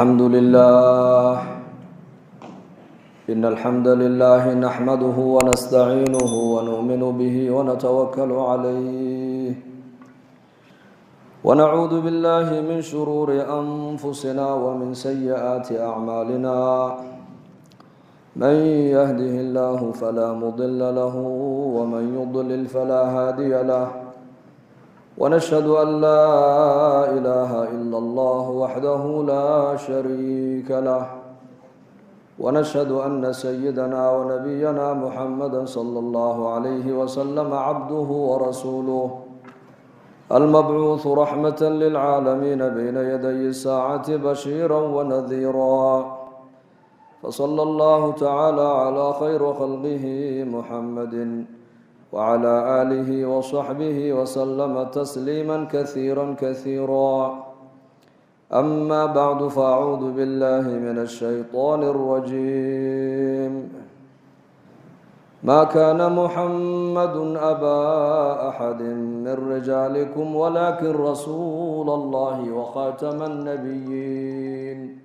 الحمد لله إن الحمد لله نحمده ونستعينه ونؤمن به ونتوكل عليه ونعوذ بالله من شرور أنفسنا ومن سيئات أعمالنا من يهده الله فلا مضل له ومن يضلل فلا هادي له ونشهد أن لا إله إلا الله وحده لا شريك له ونشهد أن سيدنا ونبينا محمدا صلى الله عليه وسلم عبده ورسوله المبعوث رحمة للعالمين بين يدي الساعة بشيرا ونذيرا فصلى الله تعالى على خير خلقه محمد وعلى آله وصحبه وسلم تسليما كثيرا أما بعد فأعوذ بالله من الشيطان الرجيم ما كان محمد أبا أحد من رجالكم ولكن رسول الله وخاتم النبيين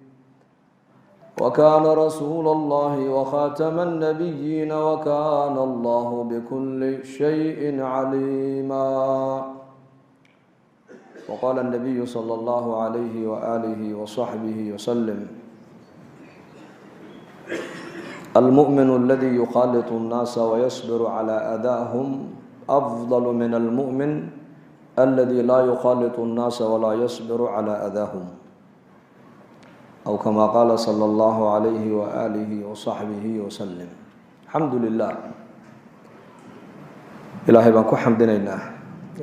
وكان رسول الله وخاتم النبيين وكان الله بكل شيء عليما وقال النبي صلى الله عليه وآله وصحبه وسلم المؤمن الذي يخالط الناس ويصبر على أذاهم أفضل من المؤمن الذي لا يخالط الناس ولا يصبر على أذاهم أو كما قال صلى الله عليه وآله وصحبه وسلم الحمد لله إلهي بان كو حمدنينا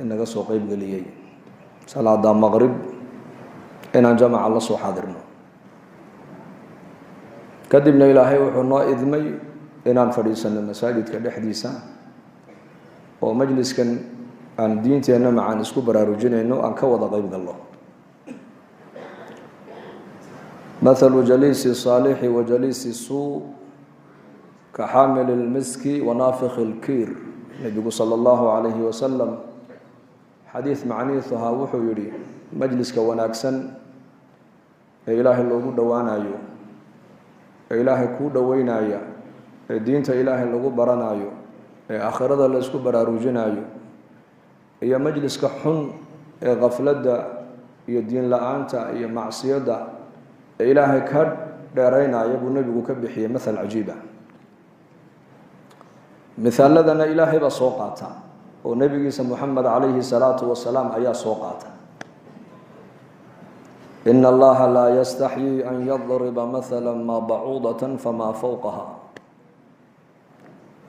إنك سو قيب قليي صلاة مغرب إن جمع الله سو حاضرنا كدبنا إلهي وحنا إذمي إن فريسنا مساجد كدحديثا ومجلس كان عن دينتي أنا مع نسكو براروجين إنه أن كوض قيب الله مثل جليس الصالح وجليس السوء كحامل المسك ونافخ الكير النبي صلى الله عليه وسلم حديث معنيثها وحو يري مجلس كوناكسن إله اللوغو دوانايو إله كو دوينايا دينتا إله اللوغو برانايو آخرة اللسكو براروجنايو هي مجلس كحن غفلة يدين لآنتا هي معصية إلهي كاد دارينا يبو النبي كبحي مثل عجيبة مثال لدنا إلهي بسوقاتا ونبي محمد عليه الصلاة والسلام أيا سوقاتا إن الله لا يستحيي أن يضرب مثلا ما بعوضة فما فوقها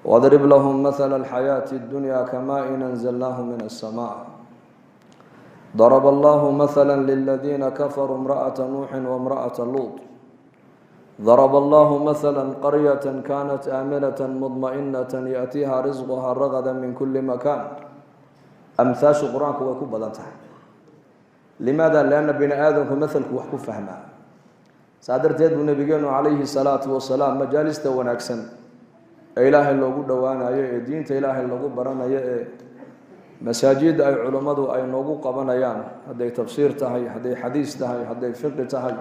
واضرب لهم مثل الحياة الدنيا كماء أنزلناه من السماء ضرب الله مثلا للذين كفروا امرأة نوح وامرأة لوط ضرب الله مثلا قرية كانت آمنة مطمئنة يأتيها رزقها رغدا من كل مكان أمثال القرآن كوكو بدنتها لماذا؟ لأن بني آدم مثلك وحكو فهما سادرت يد النبي عليه الصلاة والسلام مجالس ونكسن إله اللوغو دوانا دينت إله اللوغو برانا مساجد أي علماء أي نوغو قبنيان هذي تفسير تهي هذي حديث تهي هذي فقه تهي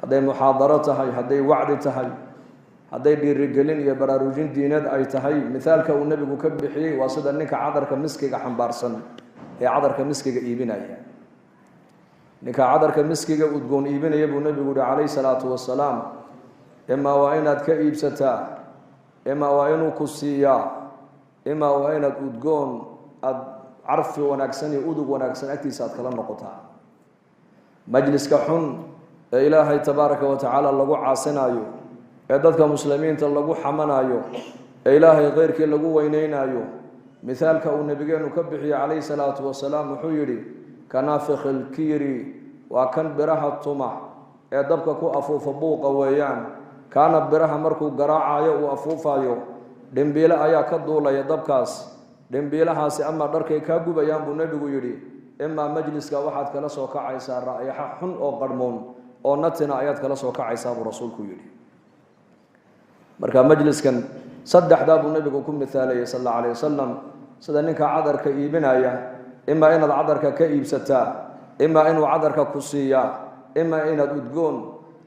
هذي محاضرة تهي هذي وعد تهي هذي بيرجلين يبراروجين دينات أي تهي مثال كون النبي كبحي وصد أنك عذرك مسكك حنبارسن هي عذرك مسكك إيبنا نك عذرك مسكك وتقون إيبنا يبو النبي عليه الصلاة والسلام إما وإنك كئيب ستا إما وإنه كسيا إما وإنك وتقون عرف وناكسن يؤدق وناكسن أكتساد كلا نقطة مجلس كحن إلهي تبارك وتعالى لغو عاصنايو إعدادك مسلمين تلغو حمنايو إلهي غيرك لغو وينينايو مثال كالنبي نكبحي عليه الصلاة والسلام حيري كنافخ الكيري وكان برها الطمع إعدادك كو أفوف بوق ويان كان برها مركو قراعايو وأفوفايو دنبيلا أيا كدولا يدبكاس دنبيلهاasi ama dharkay ka gubayaan buu nabigu yiri ima majliska waxaad kala soo kacaysaa raayaha xun oo qarmoon oo natina ayaad kala soo kacaysaa buu rasuulku yiri marka majliskan saddexda buu nabigu ku mithaalay sallallahu alayhi wasallam sida ninka cadarka iibinaya ima inaad cadarka ka iibsataa ima inuu cadarka ku siiya ima inaad udgoon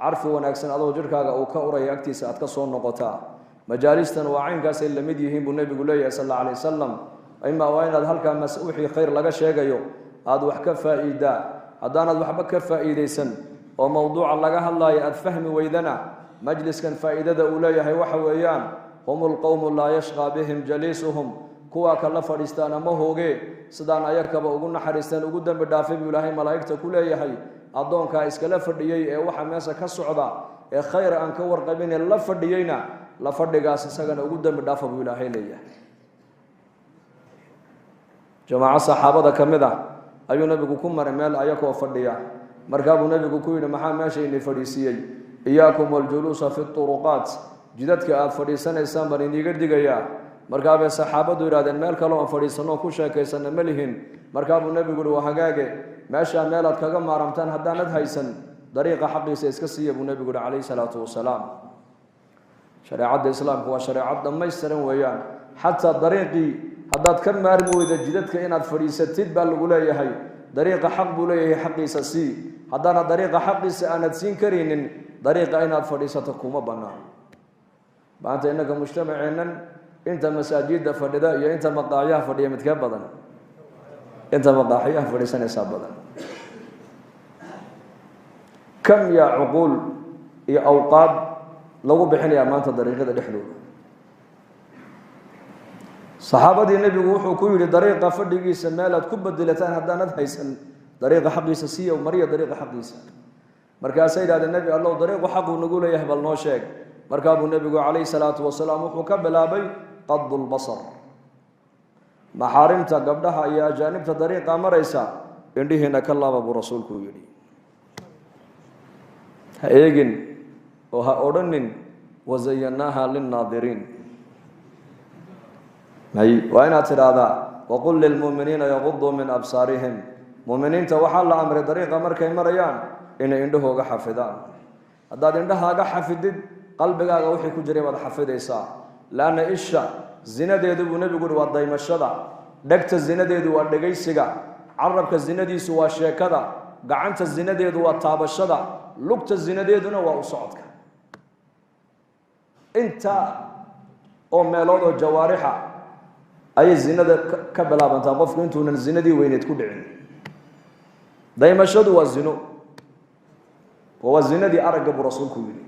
carfi wanaagsan adoo jirkaaga uu ka uraya agtiisa aad ka soo noqotaa majaalistan waa caynkaas ay lamid yihiin buu nabigu leeyahay sallallahu alayhi wasallam ima waa inaad halkaa wixii khayr laga sheegayo aad wax ka faa'iidaa haddaanaad waxba ka faa'iidaysan oo mawduuca laga hadlaayo aad fahmi weydana majliskan faa'iidada uu leeyahay waxa weeyaan humul qawmu laa yashqaa bihim jaliisuhum kuwa kala fadhiistaan ama hooge sidaan ayakaba ugu naxariistaan ugu dambi dhaafay buu ilaahay malaa'igta ku leeyahay addoonkaa iskala fadhiyey ee waxa meesha ka socda ee khayr aan ka warqabin ee la fadhiyeyna la fadhigaas isagana ugu dambi dhaafa buu ilaahay leeyahay jamaaca saxaabada ka mid ah ayuu nabigu ku maray meel ayakoo fadhiya markaa buu nabigu ku yidhi maxaa meesha inii fadhiisiiyey iyaakum waljuluusa fi turuqaat jidadka aad fadhiisanaysaan baan iniiga digayaa markaa bay saxaabadu yidhahdeen meel kale oon fadhiisanoo ku sheekaysana ma lihin markaa buu nabigu yihi waa hagaage meeshaa meelaad kaga maaramtaan haddaanad haysan dariiqa xaqiisa iska siiya buu nabigu yihi calayhi salaatu wasalaam shareecadda islaamku waa shareecad dhammaystiran weeyaan xataa dariiqii haddaad ka maarmi weyda jidadka inaad fadhiisatid baa lagu leeyahay dariiqa xaq buu leeyahay xaqiisa sii haddaana dariiqa xaqiisa aanad siin karaynin dariiqa inaad fadhiisato kuma bannaan maanta innaga mujtamaceennan inta masaajidda fadhida iyo inta maqaaxyaha fadhiya midkee badan inta maqaaxyaha fadhiisanaysaa badan kam yaa cuquul iyo awqaad lagu bixinayaa maanta dariiqada dhexdooda saxaabadii nebigu wuxuu ku yidhi dariiqa fadhigiisa meelaad ku bedelataan haddaanad haysan dariiqa xaqiisa siiya mariya dariiqa xaqiisa markaasay yidhahdeen nebi allow dariiqu xaquu nagu leeyahay bal noo sheeg markaa buu nebigu calayhi salaatu wasalaam wuxuu ka bilaabay qadu lbasar maxaarimta gabdhaha iyo ajaanibta dariiqa maraysa indhihiina ka laaba buu rasuulku yidhi ha eegin oo ha odhanin wazayannaaha linnaadiriin waa inaad tidhaahdaa waqul lilmu'miniina yaquduu min absaarihim mu'miniinta waxaa la amray dariiqa markay marayaan inay indhahooga xafidaan haddaad indhahaaga xafidid qalbigaaga wixii ku jiray baad xafidaysaa laanna isha zinadeedu buu nebigu yihi waa daymashada dhegta zinadeedu waa dhegaysiga carabka zinadiisu waa sheekada gacanta zinadeedu waa taabashada lugta zinadeeduna waa u socodka inta oo meelood oo jawaarixa ayay zinada ka bilaabantaa qofku intuunan zinadii weyneed ku dhicin daymashadu waa zino waa zinadii aragga buu rasuulku yidhi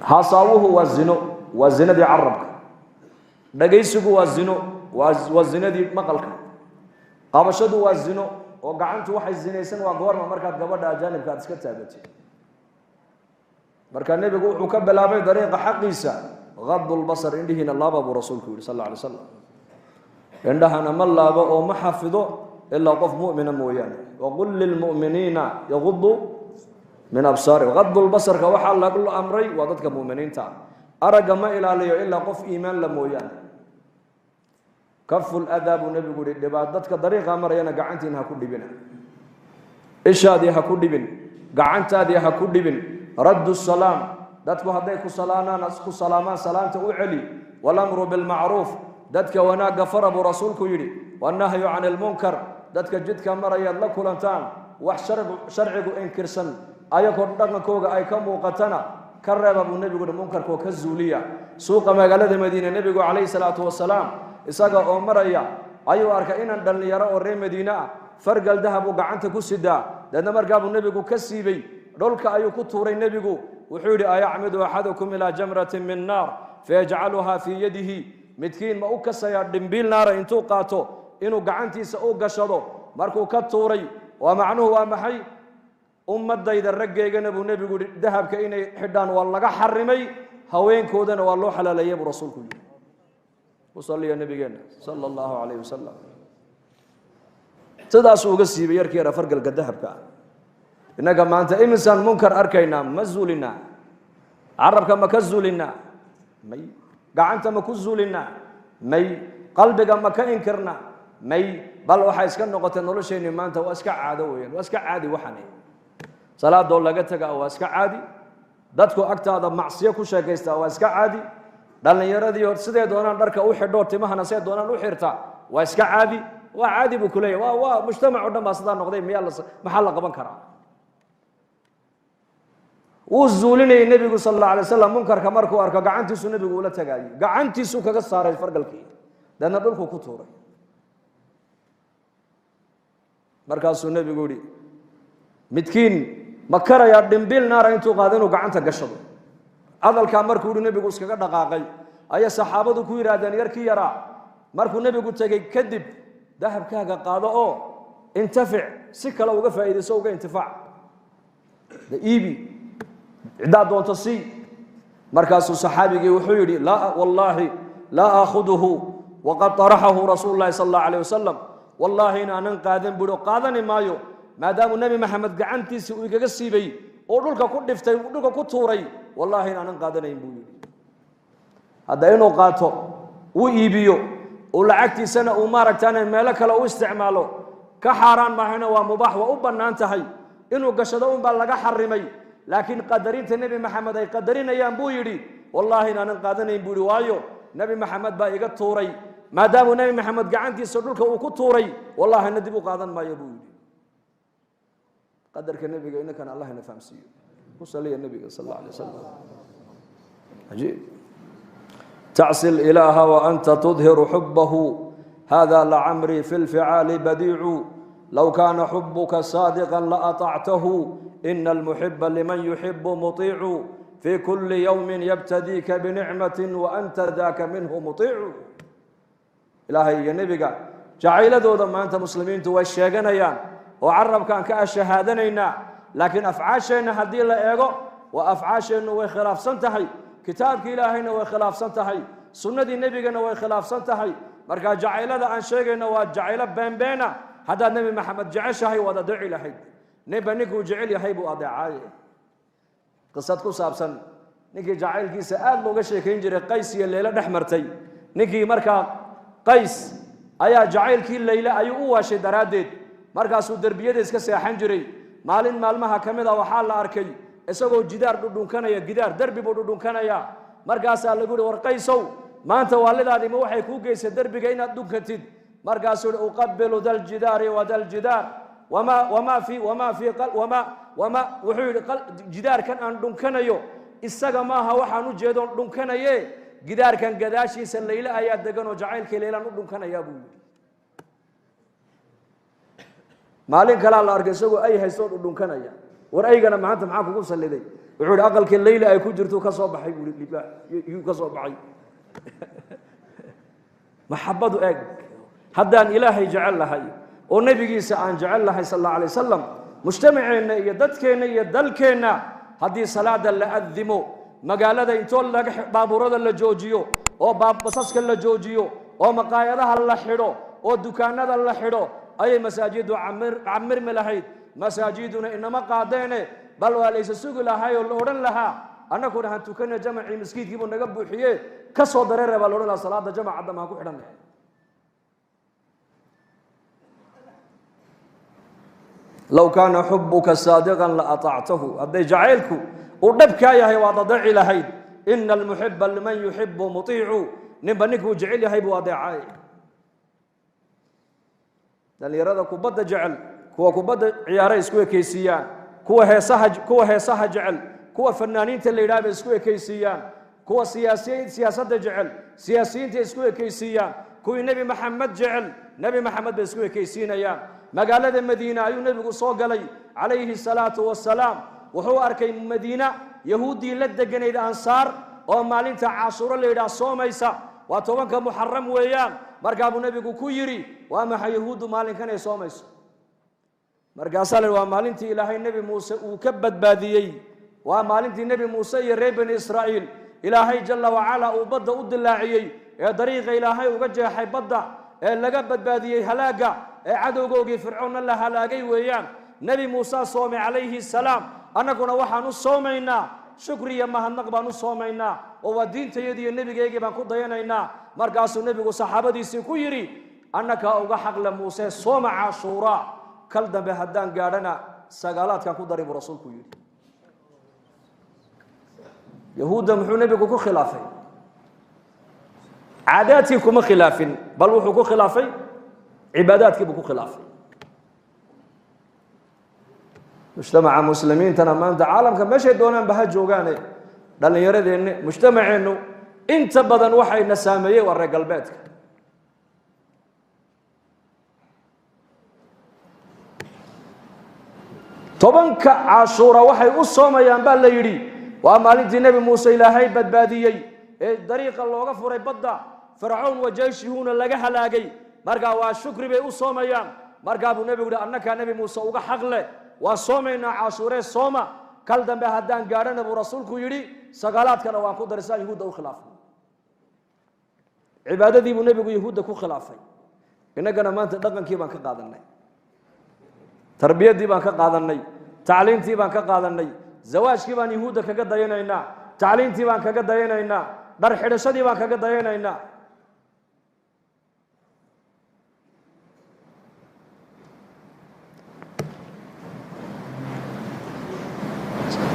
haasaawuhu waa zino waa zinadii carabka dhagaysigu waa zino waa zinadii maqalka qabashadu waa zino oo gacantu waxay zinaysan waa goorma markaad gabadha ajaanibka aad iska taagatid markaa nebigu wuxuu ka bilaabay dariiqa xaqiisa qadu lbasar indhihiina laaba buu rasuulku yihi sal alla alay slam indhahana ma laabo oo ma xafido ilaa qof mu'mina mooyaane waqul lilmu'miniina yaquduu min absaarihim qadu lbasarka waxaa lagu amray waa dadka mu'miniinta aragga ma ilaaliyo ilaa qof iimaan la mooyaane kafu ladaa buu nebigu yihi dhibaat dadka dariiqa marayana gacantiina ha ku dhibina ishaadii ha ku dhibin gacantaadii ha ku dhibin raddu salaam dadku hadday ku salaamaan salaamta u celi walamru bilmacruuf dadka wanaagga fara buu rasuulku yidhi wannahyu cani ilmunkar dadka jidka marayaad la kulantaan wax sharcigu inkirsan ayagoo dhaqankooga ay ka muuqatana ka reeba buu nebigu yihi munkarkoo ka zuuliya suuqa magaalada madiine nebigu calayhi salaatu wasalaam isaga oo maraya ayuu arkay inan dhallinyaro oo reer madiine ah fargal dahab uu gacanta ku sidaa deedna markaa buu nebigu ka siibay dhulka ayuu ku tuuray nebigu wuxuu yidhi ayacmidu axadukum ilaa jamratin min naar fayajcaluhaa fii yadihi midkiin ma u kasayaa dhimbiil naara intuu qaato inuu gacantiisa u gashado markuu ka tuuray waa macnuhu waa maxay ummadayda raggeygana buu nebigu yihi dahabka inay xidhaan waa laga xarimay haweenkoodana waa loo xalaaleeyey buu rasuulku yidhi usaliya nabigeenna sala allahu calayhi wasalam sidaasuu uga siibay yarkii yara fargalka dahabka innaga maanta imisaan munkar arkaynaa ma zuulinaa carabka ma ka zuulinaa may gacanta ma ku zuulinaa may qalbiga ma ka inkirnaa may bal waxay iska noqotay nolosheenni maanta waa iska caado weeyaan waa iska caadi waxani salaadoo laga tagaa waa iska caadi dadku agtaada macsiyo ku sheekaystaa waa iska caadi dhallinyaradii hor sidee doonaan dharka u xidhoo timahana sidee doonaan u xirtaa waa iska caadi waa caadi buu ku leeyahay waa mujtamac oo dhan baa sidaa noqday maxaa la qaban karaa وزولين النبي صلى الله عليه وسلم منكر كمركو أركا قعنتي سو النبي ولا تجاي قعنتي سو كجسار الفرق الكي ده نبلكو كتورة مركز النبي يقولي متكين مكرا يا دمبيل نار انتو قادين وقعنتا قشبو هذا الكامركو النبي يقول سكا دقاقي أي صحابة كوي رادان يركي يرى مركو النبي يقول تجي كذب ذهب كاغا قاضي انتفع سكة لو وقف إذا سوق انتفاع ده إيبي عداد وانتصي مركز الصحابي وحيري لا والله لا أخذه وقد طرحه رسول الله صلى الله عليه وسلم والله إن أنا قادم بدو قادن مايو ما دام النبي محمد قعنتي سويك قصيبي ودولك كل دفتي ودولك كل توري والله إن أنا قادن يبوي هذا إنه قاته وإيبيو ولعكتي سنة ومارك أنا مالك لو استعماله كحرام ما هنا ومباح وأبنا انتهي إنه قشدون بلغ حرمي لكن قدرين النبي محمد أي قدرين أيام بويري والله إن أنا قادن يبوي وايو نبي محمد بايق توري ما دام النبي محمد قعنتي سدولك وكتوري والله ندي قادن ما يبوي قدرك النبي إنك أنا الله نفهم سيه وصلي النبي صلى الله عليه وسلم عجيب تعصي الإله وأنت تظهر حبه هذا لعمري في الفعال بديع لو كان حبك صادقا لأطعته إن المحب لمن يحب مطيع في كل يوم يبتديك بنعمة وأنت ذاك منه مطيع إلهي يا نبي جعيل دودا ما أنت مسلمين توشيغنا يان وعرب كان كأشهادنا لكن أفعاشنا هدي الله إيغو وأفعاشنا وخلاف سنتهي كتابك إلهينا وخلاف سنتهي سنة النبي وخلاف سنتهي مركا جعيل هذا عن شيءنا وجعيل بين هذا النبي محمد جعشه وهذا دعي لحي نبى نكو جعل يحيب أدعاء قصتكم سابسن نكي جعيل كي سأل لو شيء كينجر قيس الليلة نحمرتي نكي مركا قيس أيا جعيل كي الليلة أيوه شيء درادد مركا سو دربية إسكا سيحنجري مالين مالمها كمدا وحال أركي إسقو جدار دون كنا يا جدار دربي بدون كنا يا مركا سأل يقول ورقيسو ما أنت والد هذه موحي كوجيس دربي جينا دون كتيد مركا سو أقبل ذا الجدار وذا الجدار وما في قل وما وحول قل جدار كان عن دون كنا يو إسقى ما هو حنو جدون دون كنا يه جدار كان قداشي سليلة آيات دجنو جعل كليلا دون كنا يا أبوي مالين كلا الله أرجسوا أي هيسود دون كنا يا ورأي جنا ما أنت معاك قوس اللي ذي وحول أقل كليلة أي كجرتو كصوب حي يو كصوب حي محبته أج حتى أن إلهي جعل لها والنبي جيس أن جعل لها صلى الله عليه وسلم مجتمعين يدتكين يدلكين هذه صلاة اللي أذموا مقالة إنتول لك بابورد اللي جوجيو أو باب بسسك اللي جوجيو أو مقايدها اللي حلو أو دكانات اللي حلو أي مساجد عمر ملحيد مساجدنا إنما قادين بل وليس سوق لها والأورن لها أنا كنا هنتكلم جمع مسجد يبون نجبوا حيه كسر درر بالأورن الصلاة جمع عدم هاكو حرنا لو كان حبك صادقا لأطعته هذا جعلك ودبك يا هي وضع لهيد إن المحب لمن يحب مطيع نبنك وجعل هيب وضعاي لأن يراد كبد جعل كوا كبد عياري سكوي كيسيان كوا هي صح جعل كوا فنانين اللي يلعب سكوي كيسيان كوا سياسة جعل سياسيين تسكوي كيسيان كوا نبي محمد جعل نبي محمد بسكوي كيسين أيام مقالة المدينة أيو نبي صوق عليه الصلاة والسلام وهو أركي مدينة يهودي لدقن إذا أنصار ومالين تعاصر اللي إذا صوميسا وطوانك محرم ويان مرقاب نبي كويري وما يهود مالين كان يصوميسا مرقا صالح ومالين تي إلهي النبي موسى وكبت باديي ومالين تي النبي موسى يري بني إسرائيل إلهي جل وعلا وبدأ أد اللاعيي يا طريق إلهي وقجه حيبدأ لقبت باديي هلاقة عدو قوقي فرعون الله هلاقي ويان نبي موسى صومي عليه السلام أنا كنا وحن الصومينا شكريا ما هنقبل الصومينا ودين تيدي النبي جاي بان كضينا مرقاس النبي وصحابة دي سكويري أنك أوجا حق لموسى صوم عاشوراء كل دم بهدان قارنا سجالات كان كضرب رسول كويري يهودا محو نبي كو خلافي عاداتكم خلاف بل وحكو خلافي عباداتك بكو خلافي mujtamaca muslimiintana maanta caalamka meeshay doonaan baha joogaane dhallinyaradeenna mujtamaceennu inta badan waxayna saameeyey waa reer galbeedka tobanka cashuura waxay u soomayaan baa la yidhi waa maalintii nebi muuse ilaahay badbaadiyey ee dariiqa looga furay badda fircawn wajeyshihuuna laga halaagay markaa waa shukri bay u soomayaan markaa buu nebigu yidhi annakaa nebi muuse uga xaq leh waa soomaynaa cashuuree sooma kal dambe haddaan gaadhana buu rasuulku yidhi sagaalaadkana waan ku darisaa yuhuudda u khilaafay cibaadadii buu nebigu yuhuudda ku khilaafay innagana maanta dhaqankii baan ka qaadanay tarbiyaddii baan ka qaadanay tacliintii baan ka qaadanay zawaajkii baan yuhuudda kaga dayanaynaa tacliintii baan kaga dayanaynaa dhar xidhashadii baan kaga dayanaynaa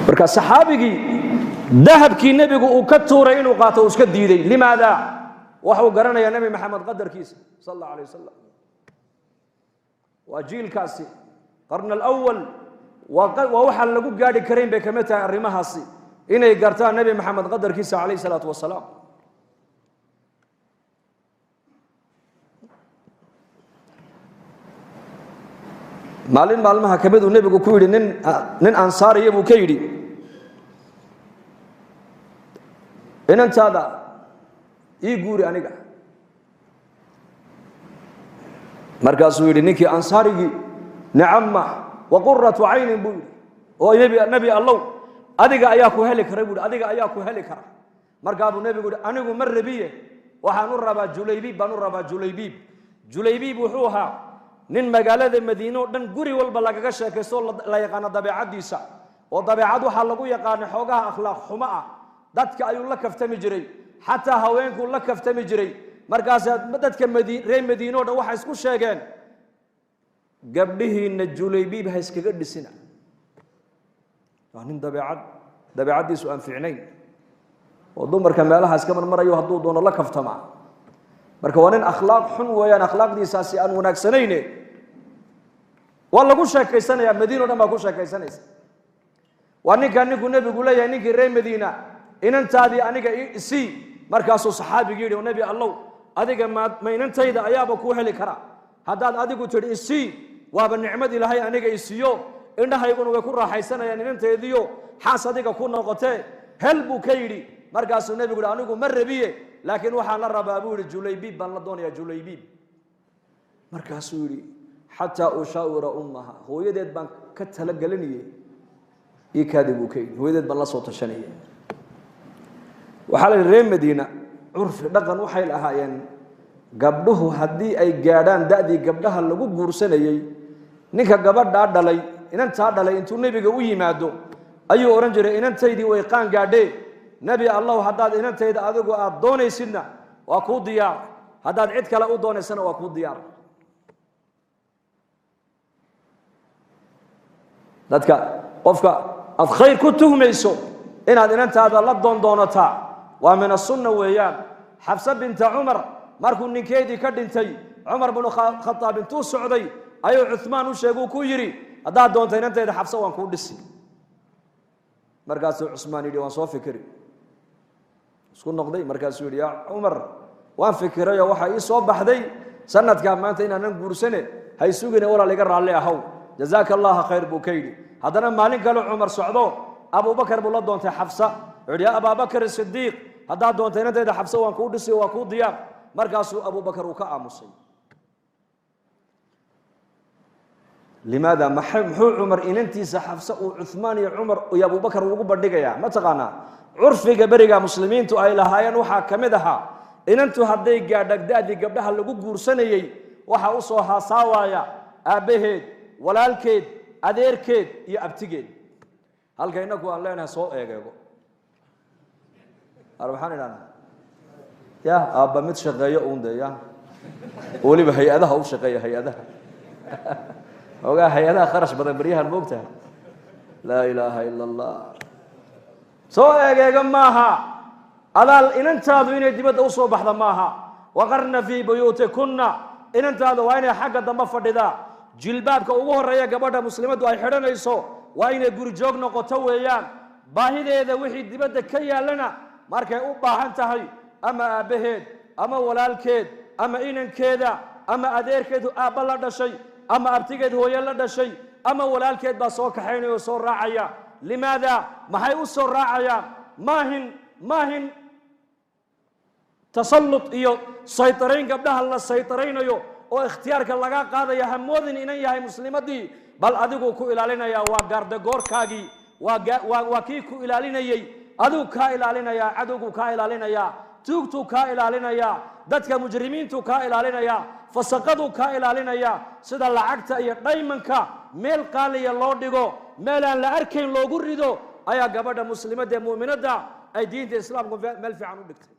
marka saxaabigii dahabkii nebigu uu ka tuuray inuu qaato uu iska diiday limaada waxuu garanayaa nebi maxamed qadarkiisa sal allahu alayh wasalam waa jiilkaasi qarna alawal waa waxaan lagu gaadhi karayn bay kamid tahay arrimahaasi inay gartaan nebi maxamed qadarkiisa calayhi salaatu wasalaam maalin maalmaha kamid uu nebigu ku yidhi nin ansaariya buu ka yidhi inantaada ii guuri aniga markaasuu yidhi ninkii ansaarigii nicama wa quratu caynin buu yidhi oo nebi allow adiga ayaa ku heli kara buu yidhi adiga ayaa ku heli kara markaa buu nebigu yidhi anigu ma rabiye waxaan u rabaa julaybiib baan u rabaa julaybiib wuxuu ahaa nin magaalada madiine oo dhan guri walba lagaga sheekaysto la yaqaano dabeecaddiisa oo dabeecad waxaa lagu yaqaana xoogaha akhlaaq xumo ah dadka ayuu la kaftami jiray xataa haweenkuu la kaftami jiray markaasaa dadka reer madiine o dhan waxay isku sheegeen gabdhihiinna julaybiib ha iskaga dhisina waa nin dabeecaddiisu aan fiicnayn oo dumarka meelaha iska marmarayo hadduu doono la kaftamaa marka waa nin akhlaaq xun weeyaan akhlaaqdiisaasi aan wanaagsanayne waa lagu sheekaysanayaa madiine o dhan baa ku sheekaysanaysa waa ninkaa ninkuu nebigu leeyahay ninkii reer madiina inantaadii aniga isii markaasuu saxaabigii yidhi nebi allow adiga ma inantayda ayaaba kuu heli kara haddaad adigu tidhi isii waaba nicmad ilaahay aniga isiiyo indhahayguna way ku raaxaysanayaan inanteediyo xaas adiga ku noqotee hel buu ka yidhi markaasuu nebigu yidhi anigu ma rabiye laakiin waxaan la rabaa buu yidhi julaybiib baan la doonayaa julaybiib markaasuu yidhi xataa ushaawira ummaha hooyadeed baan ka talagelinayey ii kaadi buu ka yidhi hooyadeed baan la soo tashanayay waxaa la yidhi reer madiina curfi dhaqan waxay lahaayeen gabdhuhu haddii ay gaadhaan da'dii gabdhaha lagu guursanayey ninka gabadhaa dhalay inantaa dhalay intuu nebiga u yimaado ayuu odhan jiray inantaydii way qaan gaadhee nebi allahu haddaad inantayda adigu aad doonaysidna waa kuu diyaar haddaad cid kale u doonaysana waa kuu diyaar dadka qofka aad khayr ku tuhmayso inaad inantaada la doondoonataa waa min asunna weeyaan xabse binta cumar markuu ninkeedii ka dhintay cumar binu khataab intuu socday ayuu cuhmaan u sheeguu ku yidhi haddaad doonta inantayda xabse waan kuu dhisi markaasuu cusmaan yidhi waan soo fikiri isku noqday markaasuu yidhi yaa cumar waan fikirayoo waxaa ii soo baxday sanadkaa maanta inaanan guursane hay sugine walaal iga raalli ahaw jazaaka allaha khayr buu ka yidhi haddana maalin kale cumar socdo abubakar buu la doontay xabsa wuxuu yidhi yaa abaabakar sidiiq haddaad doonta inantayda xabse waan kuu dhisi waa kuu diyaar markaasuu abubakar uu ka aamusay limaada muxuu cumar inantiisa xabse uu cuhmaan iyo cumar iyo abubakar ugu bandhigayaa ma taqaanaa curfiga beriga muslimiintu ay lahaayeen waxaa ka mid ahaa inantu hadday gaadhagdaadii gabdhaha lagu guursanayey waxaa u soo haasaawaya aabbaheed walaalkeed adeerkeed iyo abtigeed halka inagu aan leenahay soo eegeego waxaan idhahnaa ya aabba mid shaqeeyo uun dee ya weliba hay-adaha u shaqeeya hay-adaha ogaa hay-adaha kharash badan beryahan moogtahay laa ilaaha ila allah soo eegeega maaha adaal inantaadu inay dibadda u soo baxda maaha waqarna fii buyuutikunna inantaadu waa inay xagga dambe fadhidaa jilbaabka ugu horeeya gabadha muslimaddu ay xidhanayso waa inay guri joog noqoto weeyaan baahideeda wixii dibadda ka yaalana markay u baahan tahay ama aabaheed ama walaalkeed ama inankeeda ama adeerkeed aabba la dhashay ama abtigeed hooyo la dhashay ama walaalkeed baa soo kaxaynaya oo soo raacaya limaada maxay u soo raacayaan maahin tasallut iyo saytarayn gabdhaha la saytaraynayo oo ikhtiyaarka laga qaadaya hamoodin inan yahay muslimadii bal adigu ku ilaalinaya waa gaardagoorkaagii waa kii ku ilaalinayay adigu kaa ilaalinaya cadowgu kaa ilaalinaya tuugtu kaa ilaalinaya dadka mujrimiintu kaa ilaalinaya fasaqadu kaa ilaalinaya sida lacagta iyo dhaymanka meel qaaliya loo dhigo meel aan la arkayn loogu rido ayaa gabadha muslimadda ee mu'minada ay diinta islaamku meel fiican u dhigtay